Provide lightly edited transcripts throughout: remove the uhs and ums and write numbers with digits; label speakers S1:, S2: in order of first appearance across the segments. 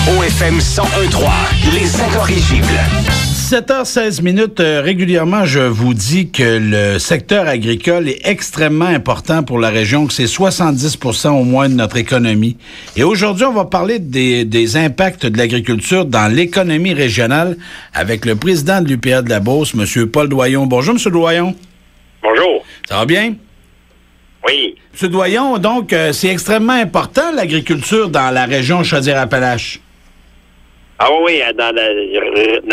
S1: OFM 101.3, les incorrigibles.
S2: 7h16, régulièrement, je vous dis que le secteur agricole est extrêmement important pour la région, que c'est 70% au moins de notre économie. Et aujourd'hui, on va parler des impacts de l'agriculture dans l'économie régionale avec le président de l'UPA de la Beauce, M. Paul Doyon. Bonjour, M. Doyon.
S3: Bonjour.
S2: Ça va bien?
S3: Oui.
S2: M. Doyon, donc, c'est extrêmement important, l'agriculture dans la région Chaudière-Appalaches.
S3: Ah oui, dans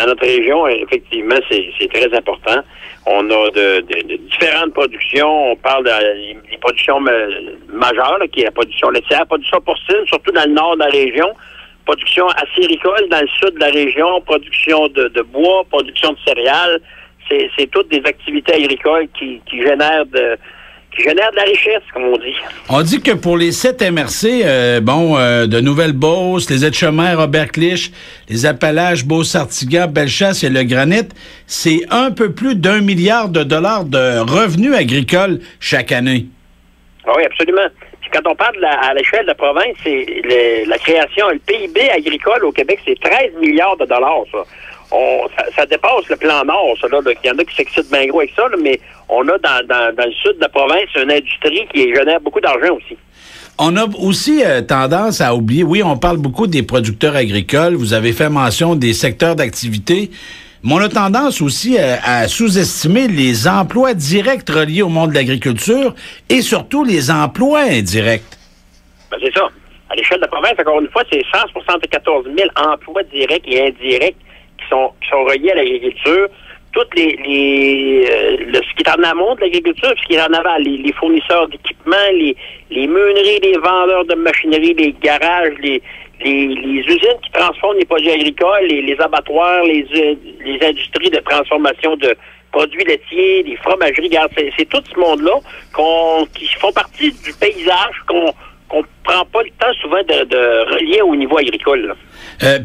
S3: notre région, effectivement, c'est très important. On a de différentes productions. On parle des productions majeures, là, qui est la production laitière, production porcine, surtout dans le nord de la région, production acéricole dans le sud de la région, production de bois, production de céréales. C'est toutes des activités agricoles qui génèrent de la richesse, comme on dit.
S2: On dit que pour les 7 MRC, de Nouvelle-Beauce, les Etchemins, Robert-Clich, les Appalaches, Beauce-Sartigat, Bellechasse et le Granit, c'est un peu plus d'1 milliard de dollars de revenus agricoles chaque année.
S3: Ah oui, absolument. Puis quand on parle à l'échelle de la province, c'est la création, le PIB agricole au Québec, c'est 13 milliards de dollars, ça. Ça dépasse le plan Nord, ça, là. Il y en a qui s'excitent bien gros avec ça, là, mais on a dans le sud de la province une industrie qui génère beaucoup d'argent aussi.
S2: On a aussi tendance à oublier, oui, on parle beaucoup des producteurs agricoles, vous avez fait mention des secteurs d'activité, mais on a tendance aussi à sous-estimer les emplois directs reliés au monde de l'agriculture et surtout les emplois indirects.
S3: Ben, c'est ça. À l'échelle de la province, encore une fois, c'est 174 000 emplois directs et indirects qui sont reliés à l'agriculture. Toutes ce qui est en amont de l'agriculture, ce qui est en avant, les fournisseurs d'équipements, les meuneries, les vendeurs de machinerie, les garages, les usines qui transforment les produits agricoles, les abattoirs, les industries de transformation de produits laitiers, les fromageries. Regarde, c'est tout ce monde-là qui font partie du paysage qu'on prend pas le temps souvent de relier au niveau agricole, là.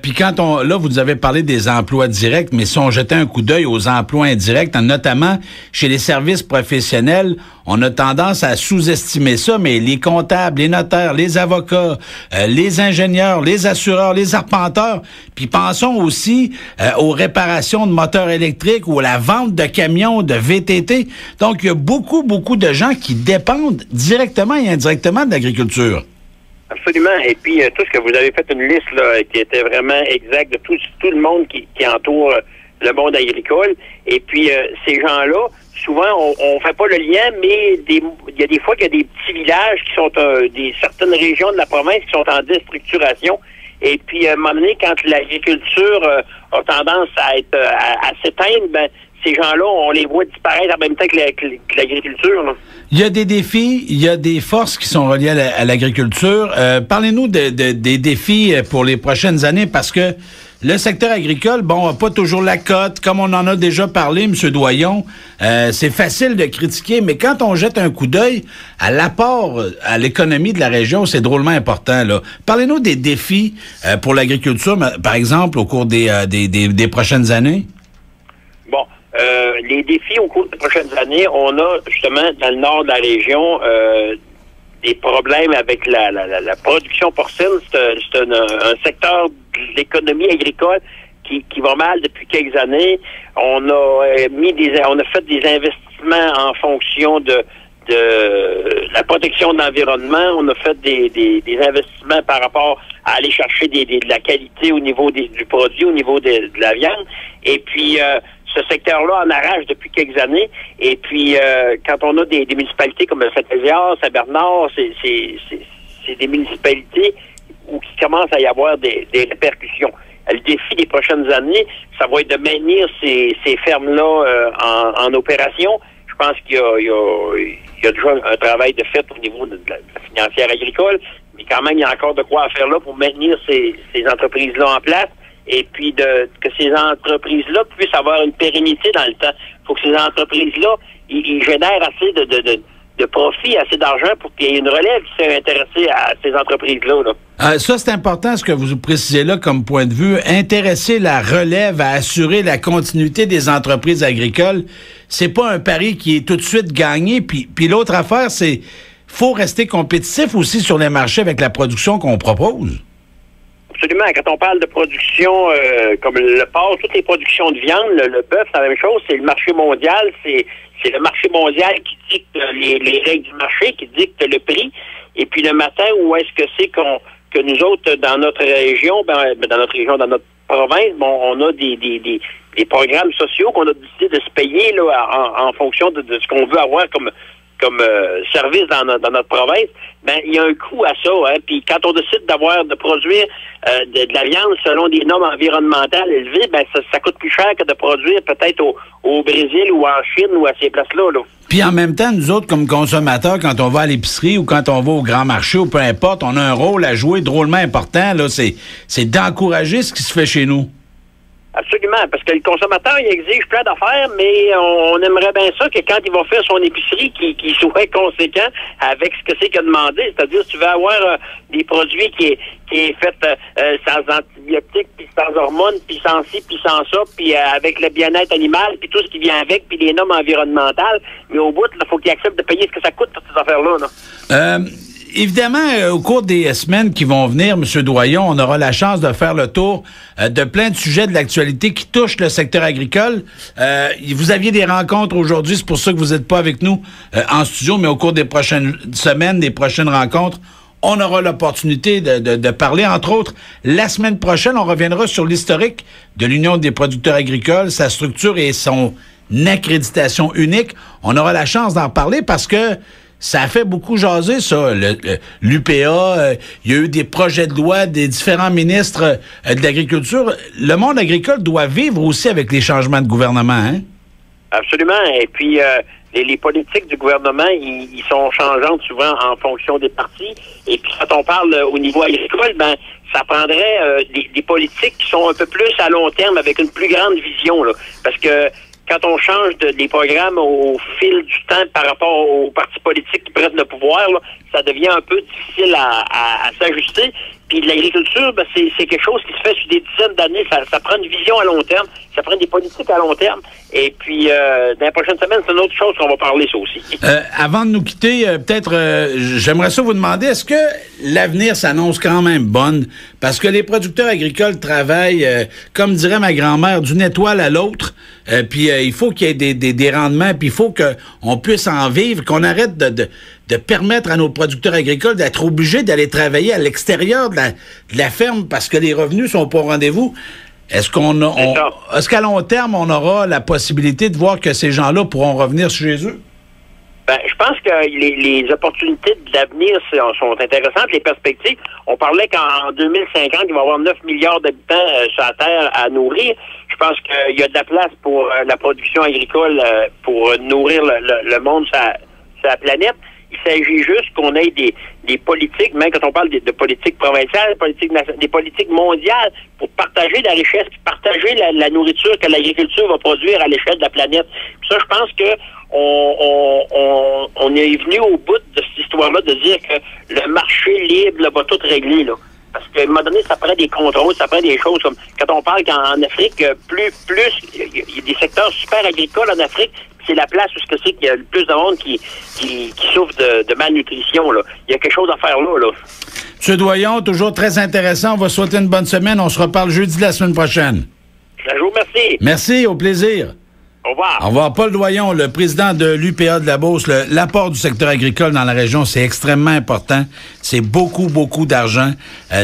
S2: Puis là, vous avez parlé des emplois directs, mais si on jetait un coup d'œil aux emplois indirects, notamment chez les services professionnels, on a tendance à sous-estimer ça, mais les comptables, les notaires, les avocats, les ingénieurs, les assureurs, les arpenteurs, puis pensons aussi aux réparations de moteurs électriques ou à la vente de camions, de VTT. Donc, il y a beaucoup, beaucoup de gens qui dépendent directement et indirectement de l'agriculture.
S3: Absolument. Et puis, tout ce que vous avez fait une liste là qui était vraiment exacte de tout le monde qui entoure le monde agricole. Et puis, ces gens-là, souvent, on fait pas le lien, mais il y a des fois qu'il y a des petits villages qui sont certaines régions de la province qui sont en déstructuration. Et puis, à un moment donné, quand l'agriculture a tendance à s'éteindre, ben ces gens-là, on les voit disparaître en même temps que l'agriculture, là.
S2: Il y a des défis, il y a des forces qui sont reliées à l'agriculture. Parlez-nous des défis pour les prochaines années, parce que le secteur agricole, n'a pas toujours la cote, comme on en a déjà parlé, M. Doyon. C'est facile de critiquer, mais quand on jette un coup d'œil à l'apport à l'économie de la région, c'est drôlement important, là. Parlez-nous des défis pour l'agriculture, par exemple, au cours des prochaines années.
S3: Bon. Les défis au cours des prochaines années, on a justement dans le nord de la région des problèmes avec la production porcine. C'est un secteur de l'économie agricole qui va mal depuis quelques années. On a fait des investissements en fonction de la protection de l'environnement. On a fait des investissements par rapport à aller chercher de la qualité au niveau du produit, au niveau de la viande. Et puis ce secteur-là en arrache depuis quelques années. Et puis, quand on a des municipalités comme Saint-Élias, Saint-Bernard, c'est des municipalités où il commence à y avoir des répercussions. Le défi des prochaines années, ça va être de maintenir ces fermes-là en opération. Je pense qu'il y a déjà un travail de fait au niveau de la financière agricole, mais quand même, il y a encore de quoi faire là pour maintenir ces entreprises-là en place. Et puis que ces entreprises-là puissent avoir une pérennité dans le temps. Il faut que ces entreprises-là, ils génèrent assez de profit, assez d'argent pour qu'il y ait une relève qui soit intéressée à ces entreprises-là, là.
S2: Ça, c'est important ce que vous précisez là comme point de vue. Intéresser la relève à assurer la continuité des entreprises agricoles, c'est pas un pari qui est tout de suite gagné. Puis l'autre affaire, c'est faut rester compétitif aussi sur les marchés avec la production qu'on propose.
S3: Absolument. Quand on parle de production comme le porc, toutes les productions de viande, le bœuf, c'est la même chose. C'est le marché mondial. C'est le marché mondial qui dicte les règles du marché, qui dicte le prix. Et puis le matin, où est-ce que c'est que nous autres, dans notre région, dans notre province, on a des programmes sociaux qu'on a décidé de se payer là, en fonction de ce qu'on veut avoir comme service dans notre province. Ben il y a un coût à ça, hein. Puis quand on décide de produire de la viande selon des normes environnementales élevées, ben ça coûte plus cher que de produire peut-être au Brésil ou en Chine ou à ces places-là. Là.
S2: Puis en même temps, nous autres, comme consommateurs, quand on va à l'épicerie ou quand on va au grand marché ou peu importe, on a un rôle à jouer drôlement important. Là, c'est d'encourager ce qui se fait chez nous.
S3: Absolument, parce que le consommateur, il exige plein d'affaires, mais on aimerait bien ça que quand il va faire son épicerie, qu'il soit conséquent avec ce que c'est qu'il a demandé. C'est-à-dire, si tu veux avoir des produits qui est fait sans antibiotiques, puis sans hormones, puis sans ci, puis sans ça, puis avec le bien-être animal, puis tout ce qui vient avec, puis les normes environnementales, mais au bout, il faut qu'il accepte de payer ce que ça coûte, toutes ces affaires-là. Là.
S2: Évidemment, au cours des semaines qui vont venir, M. Doyon, on aura la chance de faire le tour de plein de sujets de l'actualité qui touchent le secteur agricole. Vous aviez des rencontres aujourd'hui, c'est pour ça que vous n'êtes pas avec nous en studio, mais au cours des prochaines semaines, des prochaines rencontres, on aura l'opportunité de parler. Entre autres, la semaine prochaine, on reviendra sur l'historique de l'Union des producteurs agricoles, sa structure et son accréditation unique. On aura la chance d'en parler parce que ça a fait beaucoup jaser, ça. L'UPA, il y a eu des projets de loi des différents ministres de l'agriculture. Le monde agricole doit vivre aussi avec les changements de gouvernement, hein?
S3: Absolument. Et puis, les politiques du gouvernement, ils sont changeantes souvent en fonction des partis. Et puis, quand on parle au niveau agricole, ben ça prendrait des politiques qui sont un peu plus à long terme, avec une plus grande vision, là. Parce que quand on change des programmes au fil du temps par rapport aux partis politiques qui prennent le pouvoir, là, ça devient un peu difficile à s'ajuster. Puis l'agriculture, ben, c'est quelque chose qui se fait sur des dizaines d'années. Ça prend une vision à long terme, ça prend des politiques à long terme. Et puis, dans les prochaines semaines, c'est une autre chose qu'on va parler, ça aussi.
S2: Avant de nous quitter, peut-être, j'aimerais ça vous demander, est-ce que l'avenir s'annonce quand même bonne? Parce que les producteurs agricoles travaillent, comme dirait ma grand-mère, d'une étoile à l'autre. Puis il faut qu'il y ait des rendements, puis il faut qu'on puisse en vivre, qu'on arrête de permettre à nos producteurs agricoles d'être obligés d'aller travailler à l'extérieur de la ferme parce que les revenus sont pas au rendez-vous. Est-ce qu'à long terme, on aura la possibilité de voir que ces gens-là pourront revenir chez eux?
S3: Ben, je pense que les opportunités de l'avenir sont intéressantes, les perspectives. On parlait qu'en 2050, il va y avoir 9 milliards d'habitants sur la Terre à nourrir. Je pense qu'il y a de la place pour la production agricole pour nourrir le monde sur la planète. Il s'agit juste qu'on ait des politiques, même quand on parle de politique provinciale, des politiques mondiales, pour partager la richesse, partager la nourriture que l'agriculture va produire à l'échelle de la planète. Puis ça, je pense que on est venu au bout de cette histoire-là de dire que le marché libre là, va tout régler, là. Parce qu'à un moment donné, ça prend des contrôles, ça prend des choses comme... Quand on parle qu'en Afrique, plus il y a des secteurs super agricoles en Afrique, c'est la place où c'est qu'il y a le plus de monde qui souffre de malnutrition, là. Il y a quelque chose à faire là.
S2: M. Doyon, toujours très intéressant. On va souhaiter une bonne semaine. On se reparle jeudi la semaine prochaine.
S3: Je vous remercie.
S2: Merci, au plaisir.
S3: Au revoir.
S2: Au revoir. Paul Doyon, le président de l'UPA de la Beauce. L'apport du secteur agricole dans la région, c'est extrêmement important. C'est beaucoup, beaucoup d'argent.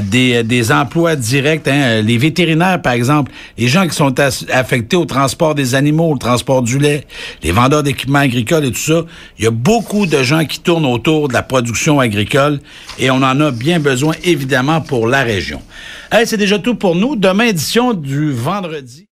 S2: Des emplois directs. Hein, les vétérinaires, par exemple, les gens qui sont affectés au transport des animaux, au transport du lait, les vendeurs d'équipements agricoles et tout ça. Il y a beaucoup de gens qui tournent autour de la production agricole et on en a bien besoin, évidemment, pour la région. Hey, c'est déjà tout pour nous. Demain, édition du vendredi.